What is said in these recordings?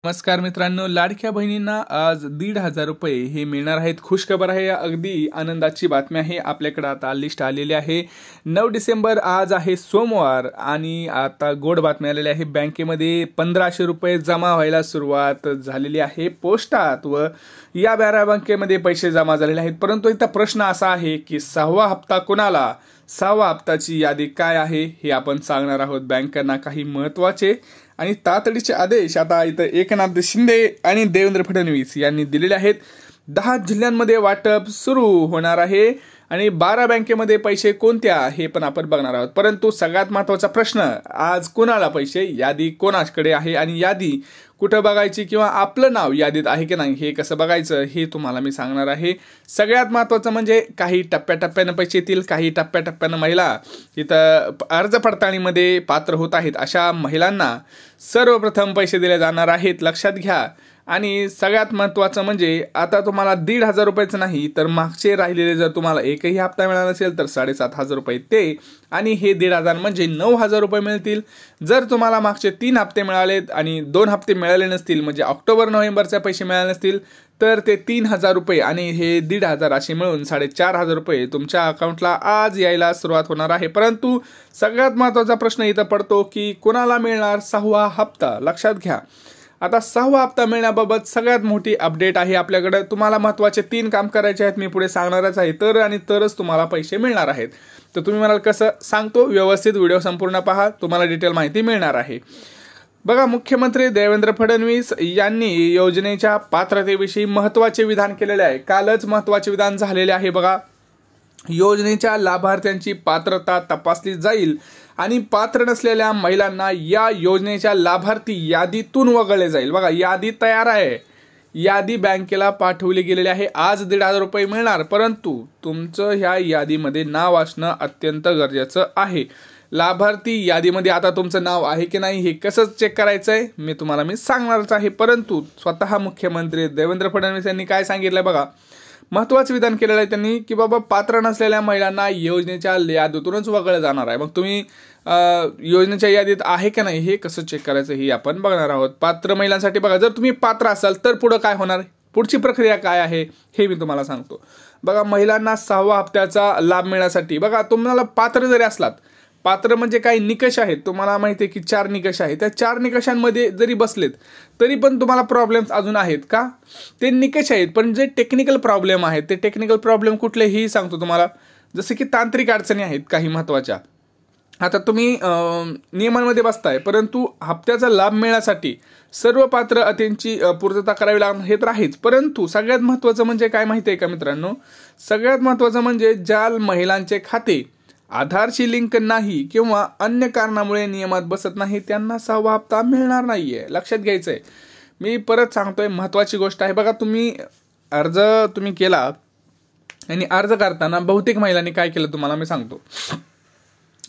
नमस्कार मित्रांनो, लाडक्या बहिणींना आज 1,500 रुपये हे मिळणार आहेत. खुशखबर आहे, अगदी आनंदाची बातमी आहे. आपल्याकडे आता लिस्ट आलेली आहे. 9 डिसेंबर आज आहे सोमवार आणि आता गोड बातमी आलेली आहे. बँकेमध्ये 1,500 रुपये जमा व्हायला सुरुवात झालेली आहे पोस्टात व या बँकेमध्ये पैसे जमा झालेले आहेत. परंतु इथं प्रश्न असा आहे की 6वा हप्ता कोणाला, 6वा हप्ताची यादी काय आहे हे आपण सांगणार आहोत. बँकांना काही महत्त्वाचे आणि तातडीचे आदेश आता इथं एकनाथ शिंदे आणि देवेंद्र फडणवीस यांनी दिलेले आहेत. 10 जिल्ह्यांमध्ये वाटप सुरू होणार आहे आणि 12 बँकेमध्ये पैसे कोणत्या हे पण आपण बघणार आहोत. परंतु सगळ्यात महत्त्वाचा प्रश्न, आज कोणाला पैसे, यादी कोणाकडे आहे आणि यादी कुठं बघायची किंवा आपलं नाव यादीत आहे की नाही हे कसं बघायचं हे तुम्हाला मी सांगणार आहे. सगळ्यात महत्त्वाचं म्हणजे काही टप्प्याटप्प्यानं पैसे येतील, काही टप्प्याटप्प्यानं महिला इथं अर्ज पडताळणीमध्ये पात्र होत आहेत. अशा महिलांना सर्वप्रथम पैसे दिले जाणार आहेत, लक्षात घ्या. आणि सगळ्यात महत्त्वाचं म्हणजे आता तुम्हाला 1,500 रुपयाचं नाही तर मागचे राहिलेले जर तुम्हाला एकही हप्ता मिळाला नसेल तर 7,500 रुपये ते आणि हे 1,500 म्हणजे 9,000 रुपये मिळतील. जर तुम्हाला मागचे 3 हप्ते मिळालेत आणि 2 हप्ते मिळाले नसतील म्हणजे ऑक्टोबर नोव्हेंबरचे पैसे मिळाले नसतील तर ते 3,000 रुपये आणि हे 1,500 असे मिळून 4,500 रुपये तुमच्या अकाउंटला आज यायला सुरुवात होणार आहे. परंतु सगळ्यात महत्त्वाचा प्रश्न इथं पडतो की कोणाला मिळणार 6वा हप्ता, लक्षात घ्या. आता 6वा हप्ता मिळण्याबाबत सगळ्यात मोठी अपडेट आहे आपल्याकडे. तुम्हाला महत्त्वाचे 3 काम करायचे आहेत, मी पुढे सांगणारच आहे. तरच तुम्हाला पैसे मिळणार आहेत. तर तुम्ही म्हणाल कसं, सांगतो. व्यवस्थित व्हिडिओ संपूर्ण पहा, तुम्हाला डिटेल माहिती मिळणार आहे. बघा, मुख्यमंत्री देवेंद्र फडणवीस यांनी योजनेच्या पात्रतेविषयी महत्त्वाचे विधान केलेले आहे. कालच महत्त्वाचे विधान झालेले आहे. बघा, योजनेच्या लाभार्थ्यांची पात्रता तपासली जाईल आणि पात्र नसलेल्या महिलांना या योजनेच्या लाभार्थी यादीतून वगळले जाईल. बघा, यादी तयार आहे, यादी बँकेला पाठवली गेलेली आहे. आज 1,500 रुपये मिळणार, परंतु तुमचं ह्या यादीमध्ये नाव असणं अत्यंत गरजेचं आहे. लाभार्थी यादीमध्ये आता तुमचं नाव आहे की नाही हे कसं चेक करायचं आहे मी तुम्हाला सांगणारच आहे. परंतु स्वतः मुख्यमंत्री देवेंद्र फडणवीस यांनी काय सांगितलंय बघा, महत्त्वाचं विधान केलेलं आहे त्यांनी की बाबा पात्र नसलेल्या महिलांना योजनेच्या यादीतूनच वगळलं जाणार आहे. मग तुम्ही योजनेच्या यादीत आहे की नाही हे कसं चेक करायचं हे आपण बघणार आहोत. पात्र महिलांसाठी बघा, जर तुम्ही पात्र असाल तर पुढं काय होणार, पुढची प्रक्रिया काय आहे हे मी तुम्हाला सांगतो. बघा, महिलांना 6वा हप्त्याचा लाभ मिळण्यासाठी बघा, तुम्हाला पात्र जरी असलात, पात्र म्हणजे काही निकष आहेत, तुम्हाला माहिती आहे की 4 निकष आहेत. त्या 4 निकषांमध्ये जरी बसलेत तरी पण तुम्हाला प्रॉब्लेम्स अजून आहेत का, ते निकष आहेत. पण जे टेक्निकल प्रॉब्लेम आहेत ते टेक्निकल प्रॉब्लेम कुठलेही सांगतो तुम्हाला, जसे की तांत्रिक अडचणी आहेत काही महत्त्वाच्या. आता तुम्ही नियमांमध्ये बसताय, परंतु हप्त्याचा लाभ मिळण्यासाठी सर्व पात्र अटींची पूर्तता करावी लागणार हे तर आहेच. परंतु सगळ्यात महत्त्वाचं म्हणजे काय माहिती आहे का मित्रांनो, सगळ्यात महत्त्वाचं म्हणजे ज्या महिलांचे खाते आधारशी लिंक नाही किंवा अन्य कारणामुळे नियमात बसत नाही त्यांना 6वा हप्ता मिळणार नाहीये, लक्षात घ्यायचंय. मी परत सांगतोय, महत्त्वाची गोष्ट आहे. बघा, अर्ज तुम्ही केला आणि अर्ज करताना बहुतेक महिलांनी काय केलं तुम्हाला मी सांगतो.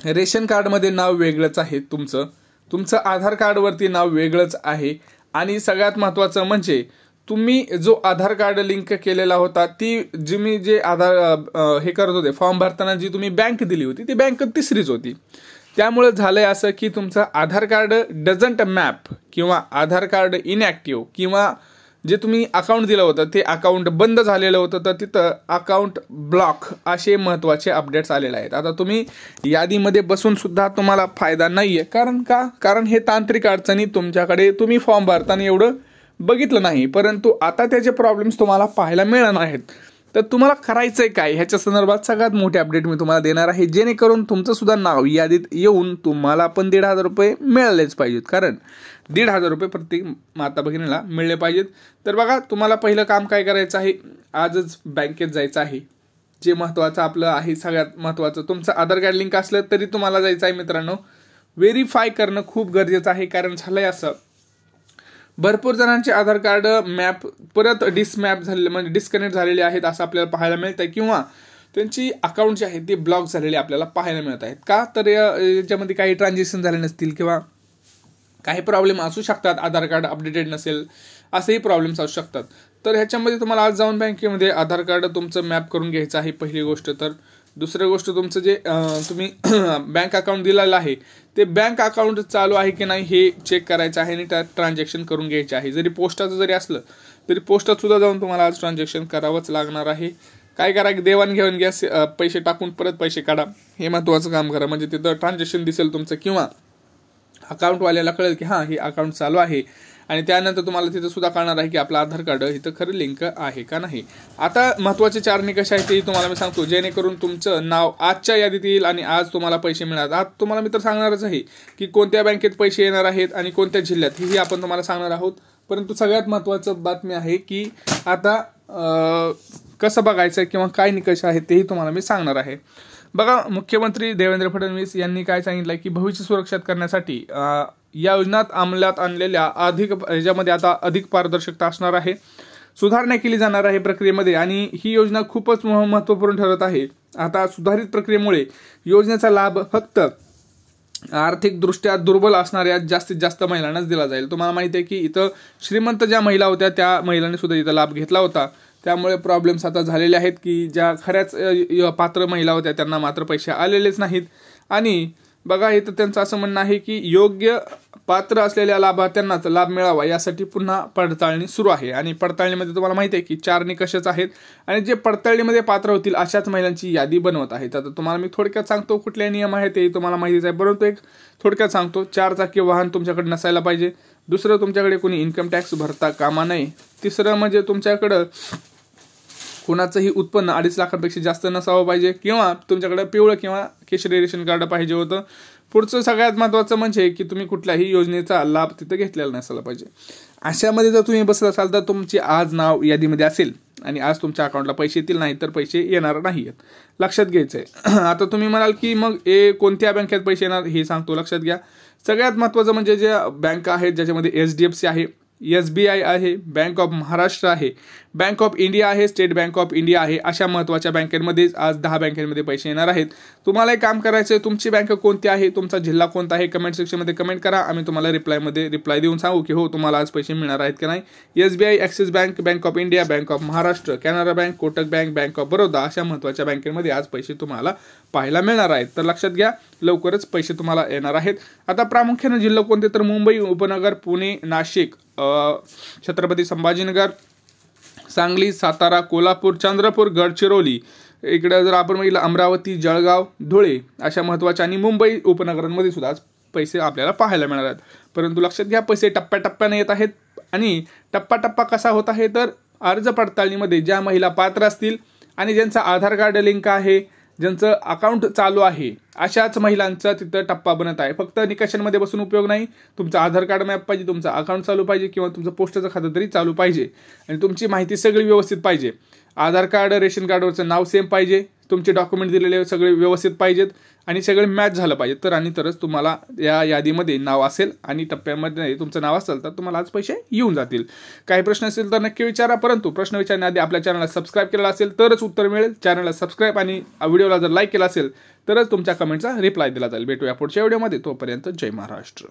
रेशन कार्डमध्ये नाव वेगळंच आहे, तुमचं आधार कार्डवरती नाव वेगळंच आहे. आणि सगळ्यात महत्त्वाचं म्हणजे तुम्ही जो आधार कार्ड लिंक केलेला होता मी जे आधार हे करत होते फॉर्म भरताना जी तुम्ही बँक दिली होती ती बँक तिसरीच होती. त्यामुळे झालंय असं की तुमचं आधार कार्ड डझंट मॅप किंवा आधार कार्ड इनॅक्टिव्ह किंवा जे तुम्ही अकाउंट दिलं होतं ते अकाउंट बंद झालेलं होतं तर तिथं अकाउंट ब्लॉक असे महत्त्वाचे अपडेट्स आलेले आहेत. आता तुम्ही यादीमध्ये बसून सुद्धा तुम्हाला फायदा नाहीये. कारण हे तांत्रिक अडचणी तुमच्याकडे तुम्ही फॉर्म भरताना एवढं बघितलं नाही, परंतु आता त्याचे प्रॉब्लेम्स तुम्हाला पाहायला मिळणार आहेत. तर तुम्हाला करायचंय काय ह्याच्या संदर्भात सगळ्यात मोठे अपडेट मी तुम्हाला देणार आहे, जेणेकरून तुमचं सुद्धा नाव यादीत येऊन तुम्हाला पण 1,500 रुपये मिळालेच पाहिजेत. कारण 1,500 रुपये प्रत्येक माता भगिनीला मिळले पाहिजेत. तर बघा, तुम्हाला पहिलं काम काय करायचं आहे, आजच बँकेत जायचं आहे. जे महत्त्वाचं आपलं आहे, सगळ्यात महत्त्वाचं तुमचं आधार कार्ड लिंक असलं तरी तुम्हाला जायचं आहे मित्रांनो. व्हेरीफाय करणं खूप गरजेचं आहे. कारण झालंय असं, भरपूर जणांचे आधार कार्ड मॅप परत डिस्मॅप झालेले म्हणजे डिस्कनेक्ट झालेले आहेत असं आपल्याला पाहायला मिळत आहे, किंवा त्यांची अकाउंट जे आहेत ते ब्लॉक झालेले आपल्याला पाहायला मिळत आहेत. का तर याच्यामध्ये काही ट्रान्झॅक्शन झाले नसतील किंवा काही प्रॉब्लेम असू शकतात, आधार कार्ड अपडेटेड नसेल असेही प्रॉब्लेम्स असू शकतात. तर ह्याच्यामध्ये तुम्हाला आज जाऊन बँकेमध्ये आधार कार्ड तुमचं मॅप करून घ्यायचं आहे पहिली गोष्ट. तर दुसरी गोष्ट तुमचं जे तुम्ही बँक अकाउंट दिलेलं आहे ते बँक अकाउंट चालू आहे की नाही हे चेक करायचं आहे आणि त्यात ट्रान्झॅक्शन करून घ्यायचे आहे. जरी पोस्टाचं जरी असलं तरी पोस्टात सुद्धा जाऊन तुम्हाला आज ट्रान्झॅक्शन करावंच लागणार आहे. काय करा की देवाणघेवाण घ्या, पैसे टाकून परत पैसे काढा, हे महत्त्वाचं काम करा. म्हणजे तिथं ट्रान्झॅक्शन दिसेल तुमचं किंवा अकाउंटवाल्याला कळेल की हां हे अकाउंट चालू आहे. आणि त्यानंतर तुम्हाला तिथं सुद्धा कळणार आहे की आपलं आधार कार्ड इथं खरं लिंक आहे का नाही. आता महत्त्वाचे 4 निकष आहेत ते तुम्हाला मी सांगतो, जेणेकरून तुमचं नाव आजच्या यादीत येईल आणि आज तुम्हाला पैसे मिळणार. आज तुम्हाला मी तर सांगणारच आहे की कोणत्या बँकेत पैसे येणार आहेत आणि कोणत्या जिल्ह्यात, ही आपण तुम्हाला सांगणार आहोत. परंतु सगळ्यात महत्त्वाचं बातमी आहे की आता कसं बघायचं किंवा काय निकष आहेत तेही तुम्हाला मी सांगणार आहे. बघा, मुख्यमंत्री देवेंद्र फडणवीस यांनी काय सांगितलं की भविष्य सुरक्षित करण्यासाठी या योजनात अंमलात आणलेल्या याच्यामध्ये आता अधिक पारदर्शकता असणार आहे, सुधारणा केली जाणार आहे प्रक्रियेमध्ये आणि ही योजना खूपच महत्त्वपूर्ण ठरत आहे. आता सुधारित प्रक्रियेमुळे योजनेचा लाभ फक्त आर्थिकदृष्ट्या दुर्बल असणाऱ्या जास्तीत जास्त महिलांनाच दिला जाईल. तुम्हाला माहिती आहे की इथं श्रीमंत ज्या महिला होत्या त्या महिलांनी सुद्धा इथं लाभ घेतला होता. त्यामुळे प्रॉब्लेम्स आता झालेले आहेत की ज्या खऱ्याच पात्र महिला होत्या त्यांना मात्र पैसे आलेलेच नाहीत. आणि बघा, इथं त्यांचं असं म्हणणं आहे की योग्य पात्र असलेल्या लाभार्थ्यांनाच लाभ मिळावा यासाठी पुन्हा पडताळणी सुरू आहे. आणि पडताळणीमध्ये तुम्हाला माहिती आहे की 4 निकषच आहेत आणि जे पडताळणीमध्ये पात्र होतील अशाच महिलांची यादी बनवत आहेत. आता तुम्हाला मी थोडक्यात सांगतो कुठले नियम आहेत ते तुम्हाला माहितीच आहे, परंतु एक थोडक्यात सांगतो. 4 चाकी वाहन तुमच्याकडे नसायला पाहिजे. दुसरं, तुमच्याकडे कोणी इन्कम टॅक्स भरता कामा नये. तिसरं म्हणजे तुमच्याकडं कुणाचंही उत्पन्न 2.5 लाखांपेक्षा जास्त नसावं पाहिजे किंवा तुमच्याकडे पिवळं किंवा केशरी रेशन कार्ड पाहिजे होतं. पुढचं सगळ्यात महत्त्वाचं म्हणजे की तुम्ही कुठल्याही योजनेचा लाभ तिथं घेतलेला नसायला पाहिजे. अशामध्ये जर तुम्ही बसला असाल तर तुमची आज नाव यादीमध्ये असेल आणि आज तुमच्या अकाउंटला पैसे येतील, नाही तर पैसे येणार नाहीत, लक्षात घ्यायचं आहे. आता तुम्ही म्हणाल की मग कोणत्या बँकेत पैसे येणार हे सांगतो, लक्षात घ्या. सगळ्यात महत्त्वाचं म्हणजे ज्या बँका आहेत ज्याच्यामध्ये HDFC आहे, SBI आहे, बँक ऑफ महाराष्ट्र आहे, बँक ऑफ इंडिया आहे, स्टेट बँक ऑफ इंडिया आहे, अशा महत्त्वाच्या बँकेमध्ये आज 10 बँकेमध्ये पैसे येणार आहेत. तुम्हाला एक काम करायचं आहे, तुमची बँक कोणती आहे, तुमचा जिल्हा कोणता आहे, कमेंट सेक्शनमध्ये कमेंट करा. आम्ही तुम्हाला रिप्लाय देऊन सांगू की हो तुम्हाला आज पैसे मिळणार आहेत की नाही. SBI, axis bank, bank of India, bank of Maharashtra, Canara bank, Kotak bank, bank of Baroda अशा महत्त्वाच्या बँकेमध्ये आज पैसे तुम्हाला पाहायला मिळणार आहेत. तर लक्षात घ्या, लवकरच पैसे तुम्हाला येणार आहेत. आता प्रामुख्याने जिल्हा कोणते तर मुंबई उपनगर, पुणे, नाशिक, छत्रपती संभाजीनगर, सांगली, सातारा, कोल्हापूर, चंद्रपूर, गडचिरोली, इकडे जर आपण बघितलं अमरावती, जळगाव, धुळे अशा महत्त्वाच्या आणि मुंबई उपनगरांमध्ये सुद्धा पैसे आपल्याला पाहायला मिळणार आहेत. परंतु लक्षात घ्या, पैसे टप्प्याटप्प्याने येत आहेत आणि टप्पा कसा होत आहे तर अर्ज पडताळणीमध्ये ज्या महिला पात्र असतील आणि ज्यांचा आधार कार्ड लिंक आहे, ज्यांचं अकाउंट चालू आहे अशाच महिलांचा तिथं टप्पा बनत आहे. फक्त निकषांमध्ये बसून उपयोग नाही, तुमचं आधार कार्ड मॅप पाहिजे, तुमचं अकाउंट चालू पाहिजे किंवा तुमचं पोस्टाचं खातं तरी चालू पाहिजे आणि तुमची माहिती सगळी व्यवस्थित पाहिजे. आधार कार्ड, रेशन कार्डवरचं नाव सेम पाहिजे, तुमचे डॉक्युमेंट दिलेले सगळे व्यवस्थित पाहिजेत आणि सगळे मॅच झालं पाहिजे तरच तुम्हाला या यादीमध्ये नाव असेल आणि टप्प्यामध्ये तुमचं नाव असेल तर तुम्हाला आज पैसे येऊन जातील. काही प्रश्न असेल तर नक्की विचारा, परंतु प्रश्न विचारण्याआधी आपल्या चॅनलला सबस्क्राईब केलेला असेल तरच उत्तर मिळेल. चॅनलला सबस्क्राईब आणि व्हिडिओला जर लाईक केला असेल तरच तुमच्या कमेंटचा रिप्लाय दिला जाईल. भेटूया पुढच्या व्हिडिओमध्ये, तोपर्यंत जय महाराष्ट्र.